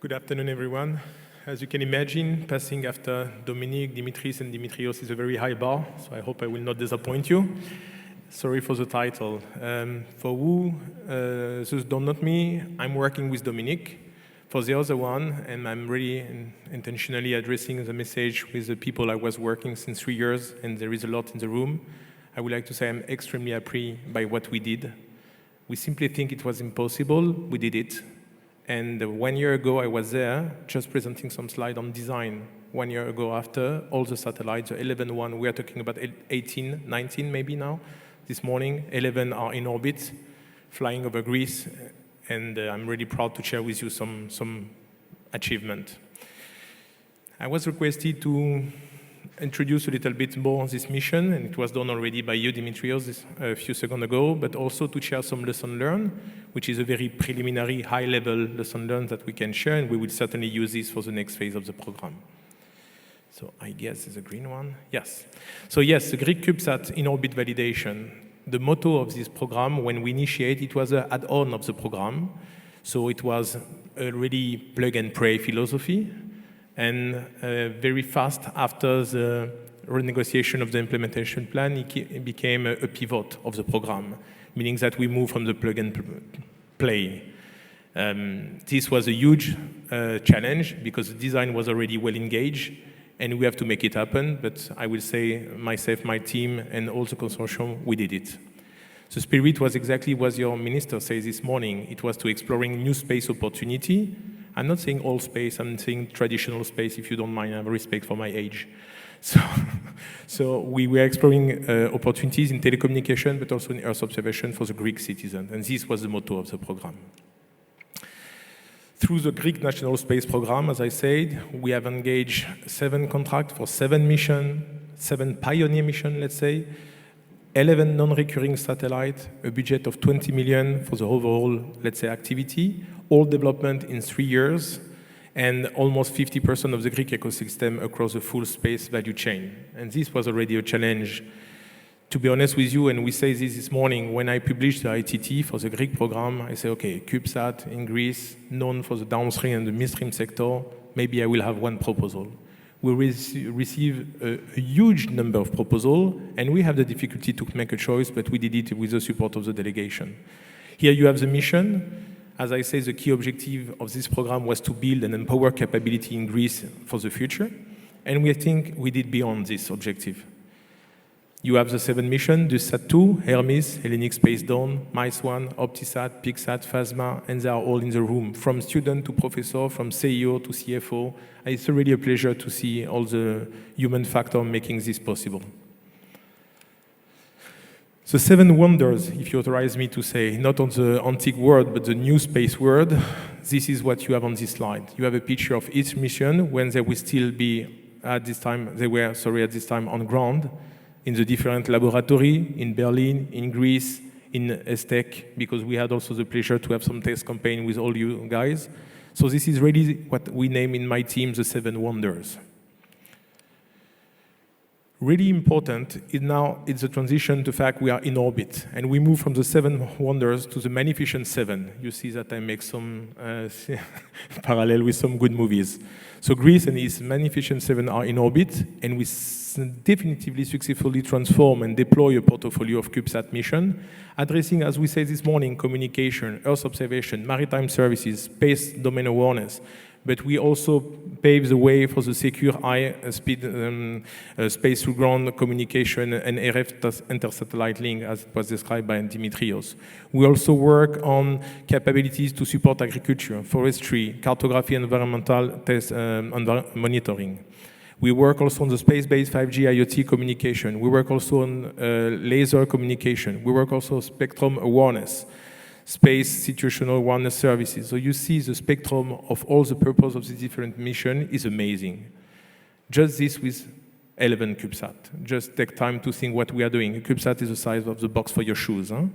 Good afternoon, everyone. As you can imagine, passing after Dominique, Dimitris, and Dimitrios is a very high bar, so I hope I will not disappoint you. Sorry for the title. For who those don't know me, I'm working with Dominique. For the other one, and I'm really intentionally addressing the message with the people I was working since 3 years, and there is a lot in the room. I would like to say I'm extremely happy by what we did. We simply think it was impossible. We did it. And 1 year ago, I was there just presenting some slide on design. 1 year ago after, all the satellites, the 11 one, we are talking about 18, 19 maybe now, this morning. 11 are in orbit, flying over Greece. And I'm really proud to share with you some achievement. I was requested to introduce a little bit more this mission, and it was done already by you, Dimitrios, a few seconds ago, but also to share some lesson learned, which is a very preliminary, high-level lesson learned that we can share, and we will certainly use this for the next phase of the program. So I guess it's a green one. Yes. So yes, the Greek CubeSat in-orbit validation. The motto of this program, when we initiate, it was an add-on of the program. So it was a really plug-and-pray philosophy. And very fast after the renegotiation of the implementation plan, it became a pivot of the program, meaning that we moved from the plug-and-play. This was a huge challenge because the design was already well engaged, and we have to make it happen, but I will say myself, my team, and all the consortium, we did it. The spirit was exactly what your minister said this morning. It was to exploring new space opportunity. I'm not saying all space, I'm saying traditional space, if you don't mind. I have respect for my age. So we were exploring opportunities in telecommunication, but also in Earth observation for the Greek citizens. And this was the motto of the program. Through the Greek National Space Program, as I said, we have engaged 7 contracts for 7 missions, 7 pioneer missions, let's say, 11 non-recurring satellites, a budget of 20 million for the overall, let's say, activity, all development in 3 years, and almost 50% of the Greek ecosystem across the full space value chain. And this was already a challenge. To be honest with you, and we say this morning, when I published the ITT for the Greek program, I say, okay, CubeSat in Greece, known for the downstream and the midstream sector, maybe I will have one proposal. We receive a huge number of proposals, and we have the difficulty to make a choice, but we did it with the support of the delegation. Here you have the mission. As I say, the key objective of this program was to build and empower capability in Greece for the future, and we think we did beyond this objective. You have the 7 missions, the SAT-2, Hermes, Hellenic Space Dawn, MICE-1, OptiSat, PICSAT, PHASMA, and they are all in the room, from student to professor, from CEO to CFO. It's really a pleasure to see all the human factor making this possible. The 7 wonders, if you authorize me to say, not on the antique world, but the new space world, this is what you have on this slide. You have a picture of each mission when they will still be, at this time on ground, in the different laboratory, in Berlin, in Greece, in ESTEC, because we had also the pleasure to have some test campaign with all you guys. So this is really what we name in my team the 7 wonders. Really important is now it's the transition to the fact we are in orbit, and we move from the 7 wonders to the magnificent 7. You see that I make some parallel with some good movies. So Greece and its magnificent 7 are in orbit, and we definitively successfully transform and deploy a portfolio of CubeSat mission, addressing, as we said this morning, communication, Earth observation, maritime services, space domain awareness. But we also pave the way for the secure high-speed space-to-ground communication and RF inter-satellite link, as it was described by Dimitrios. We also work on capabilities to support agriculture, forestry, cartography, environmental test, monitoring. We work also on the space-based 5G IoT communication. We work also on laser communication. We work also on spectrum awareness, space situational awareness services. So you see the spectrum of all the purpose of the different mission is amazing. Just this with 11 CubeSat. Just take time to think what we are doing. A CubeSat is the size of the box for your shoes. Huh?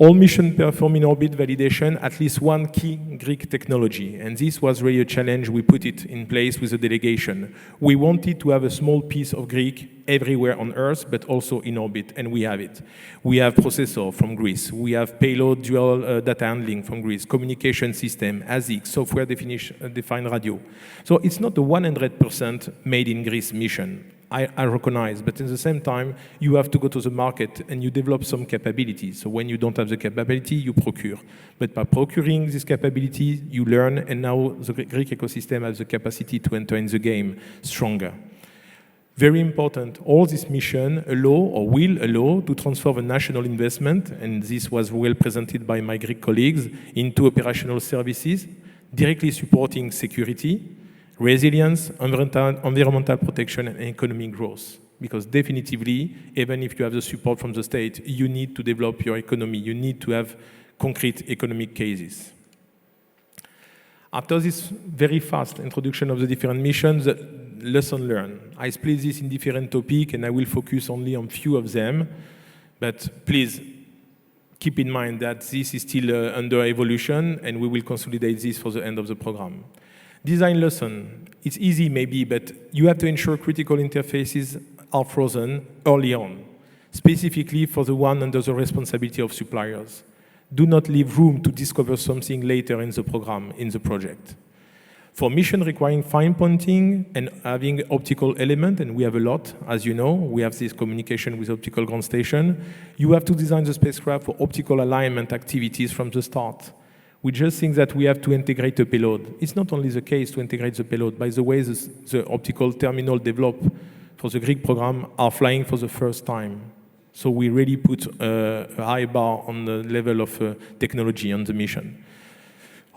All missions perform in orbit validation at least one key Greek technology, and this was really a challenge. We put it in place with the delegation. We wanted to have a small piece of Greek everywhere on Earth, but also in orbit, and we have it. We have processor from Greece. We have payload dual data handling from Greece, communication system, ASIC, software-defined radio. So it's not a 100% made in Greece mission. I recognize, but at the same time, you have to go to the market and you develop some capabilities. So when you don't have the capability, you procure. But by procuring this capability, you learn, and now the Greek ecosystem has the capacity to enter in the game stronger. Very important, all this mission allow or will allow to transfer a national investment, and this was well presented by my Greek colleagues, into operational services, directly supporting security, resilience, environmental protection, and economic growth. Because definitively, even if you have the support from the state, you need to develop your economy. You need to have concrete economic cases. After this very fast introduction of the different missions, the lesson learned. I split this in different topics, and I will focus only on few of them. But please keep in mind that this is still under evolution, and we will consolidate this for the end of the program. Design lesson, it's easy maybe, but you have to ensure critical interfaces are frozen early on, specifically for the one under the responsibility of suppliers. Do not leave room to discover something later in the program, in the project. For mission requiring fine pointing and having optical element, and we have a lot, as you know, we have this communication with optical ground station, you have to design the spacecraft for optical alignment activities from the start. We just think that we have to integrate the payload. It's not only the case to integrate the payload. By the way, the optical terminal developed for the Greek program are flying for the first time. So we really put a high bar on the level of technology on the mission.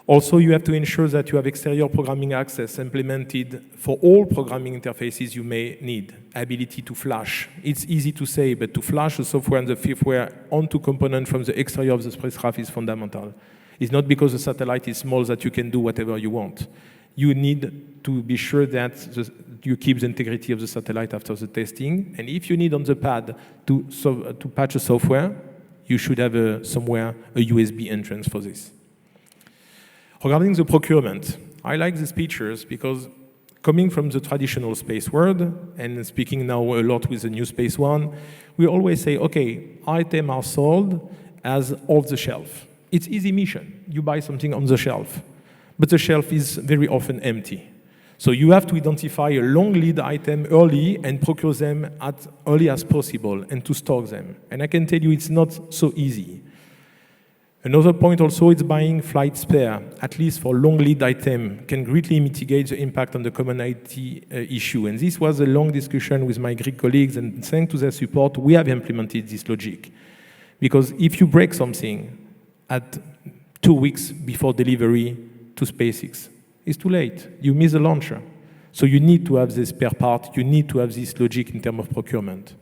Also, you have to ensure that you have exterior programming access implemented for all programming interfaces you may need. Ability to flash. It's easy to say, but to flash the software and the firmware onto components from the exterior of the spacecraft is fundamental. It's not because the satellite is small that you can do whatever you want. You need to be sure that you keep the integrity of the satellite after the testing. And if you need on the pad to patch a software, you should have somewhere a USB entrance for this. Regarding the procurement, I like these pictures because coming from the traditional space world and speaking now a lot with the new space one, we always say, okay, items are sold as off the shelf. It's easy mission. You buy something on the shelf, but the shelf is very often empty. So you have to identify a long lead item early and procure them as early as possible and to stock them. And I can tell you it's not so easy. Another point also is buying flight spare, at least for long lead item, can greatly mitigate the impact on the commonality issue. And this was a long discussion with my Greek colleagues, and thanks to their support, we have implemented this logic. Because if you break something at 2 weeks before delivery to SpaceX, it's too late. You miss the launcher. So you need to have this spare part. You need to have this logic in terms of procurement.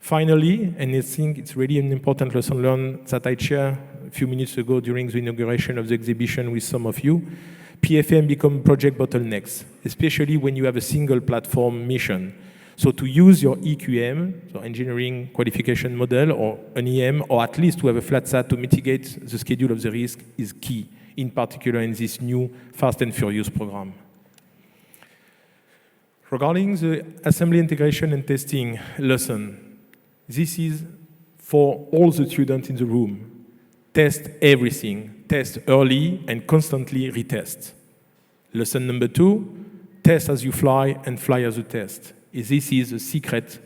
Finally, and I think it's really an important lesson learned that I shared a few minutes ago during the inauguration of the exhibition with some of you, PFM become project bottlenecks, especially when you have a single platform mission. So to use your EQM, so engineering qualification model, or an EM, or at least to have a flat sat to mitigate the schedule of the risk is key, in particular in this new Fast and Furious program. Regarding the assembly integration and testing lesson, this is for all the students in the room. Test everything. Test early and constantly retest. Lesson number 2, test as you fly and fly as you test. This is a secret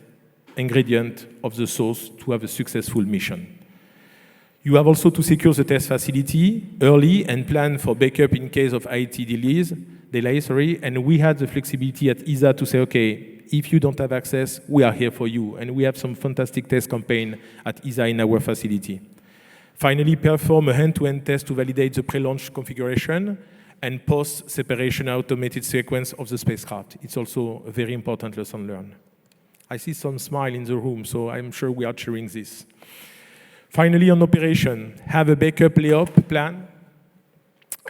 ingredient of the sauce to have a successful mission. You have also to secure the test facility early and plan for backup in case of IT delays, and we had the flexibility at ESA to say, okay, if you don't have access, we are here for you, and we have some fantastic test campaign at ESA in our facility. Finally, perform a hand-to-hand test to validate the pre-launch configuration and post-separation automated sequence of the spacecraft. It's also a very important lesson learned. I see some smile in the room, so I'm sure we are cheering this. Finally, on operation, have a backup layup plan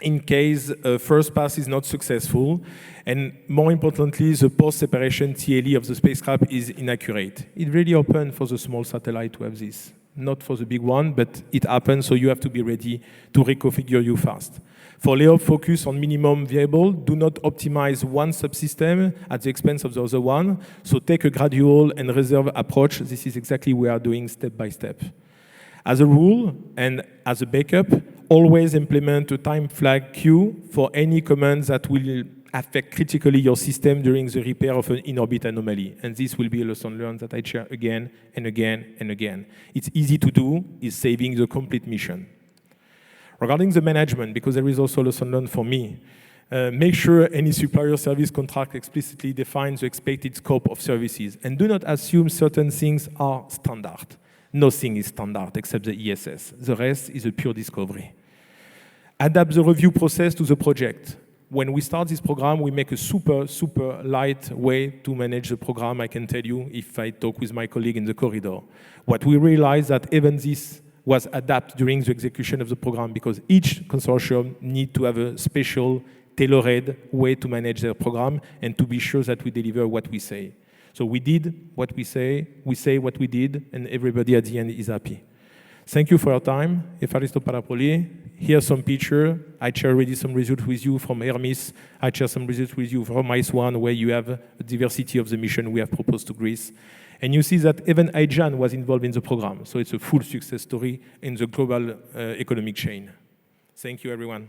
in case first pass is not successful, and more importantly, the post-separation TLE of the spacecraft is inaccurate. It's really open for the small satellite to have this. not for the big one, but it happens, so you have to be ready to reconfigure you fast. For layout, focus on minimum viable. Do not optimize one subsystem at the expense of the other one. So take a gradual and reserve approach. This is exactly what we are doing step by step. As a rule, and as a backup, always implement a time flag queue for any commands that will affect critically your system during the repair of an in-orbit anomaly. And this will be a lesson learned that I share again and again and again. It's easy to do, it's saving the complete mission. Regarding the management, because there is also a lesson learned for me, make sure any supplier service contract explicitly defines the expected scope of services, and do not assume certain things are standard. Nothing is standard except the ESS. The rest is a pure discovery. Adapt the review process to the project. When we start this program, we make a super, super light way to manage the program, I can tell you, if I talk with my colleague in the corridor. What we realized that even this was adapted during the execution of the program, because each consortium needs to have a special, tailored way to manage their program and to be sure that we deliver what we say. So we did what we say what we did, and everybody at the end is happy. Thank you for your time. Evaristo Parapoli. Here's some picture. I share already some results with you from Hermes. I share some results with you from ICE-1, where you have a diversity of the mission we have proposed to Greece. And you see that even IJAN was involved in the program. So it's a full success story in the global economic chain. Thank you, everyone.